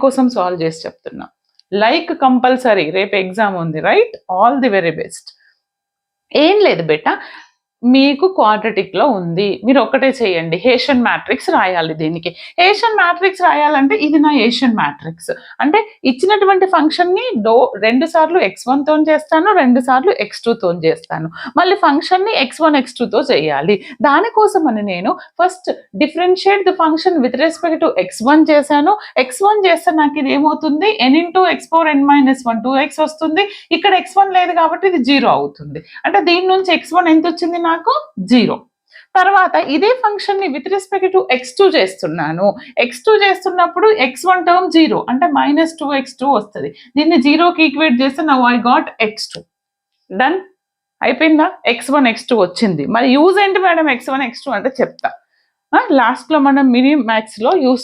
కోసం సాల్వ్ చేసి చెప్తున్నా. లైక్ కంపల్సరీ, రేపు ఎగ్జామ్ ఉంది, right? All the very best. ఏం లేదు బేటా, మీకు క్వాడ్రటిక్లో ఉంది, మీరు ఒకటే చేయండి, హేషన్ మ్యాట్రిక్స్ రాయాలి. దీనికి హేషన్ మ్యాట్రిక్స్ రాయాలంటే ఇది నా హేషన్ మ్యాట్రిక్స్ అంటే ఇచ్చినటువంటి ఫంక్షన్ని 2 సార్లు x1 తో చేస్తాను, 2 సార్లు x2 తో చేస్తాను, మళ్ళీ ఫంక్షన్ని x1 x2 తో చేయాలి. దానికోసం అని నేను first differentiate the function with respect to x1 చేశాను. x1 చేస్తే నాకు ఇది ఏమవుతుంది, n into x power n minus 1 2x వస్తుంది. ఇక్కడ x1 లేదు కాబట్టి ఇది 0 అవుతుంది. అంటే దీని నుంచి x1 ఎంత వచ్చింది, నాకు 0. తర్వాత ఇదే ఫంక్షన్ ని విత్ రెస్పెక్ట్ టు x2 చేస్తున్నాను. x2 చేస్తున్నప్పుడు x1 టర్మ్ 0 అంటే -2x2 వస్తుంది. దీన్ని 0కి ఈక్వేట్ చేస్తే now I got x2. Done అయిపోయిందా? x1 x2 వచ్చింది. మరి యూజ్ ఏంటి మేడం x1 x2 అంటే చెప్తా, లాస్ట్ లో మనం మినీ మ్యాథ్స్ లో యూజ్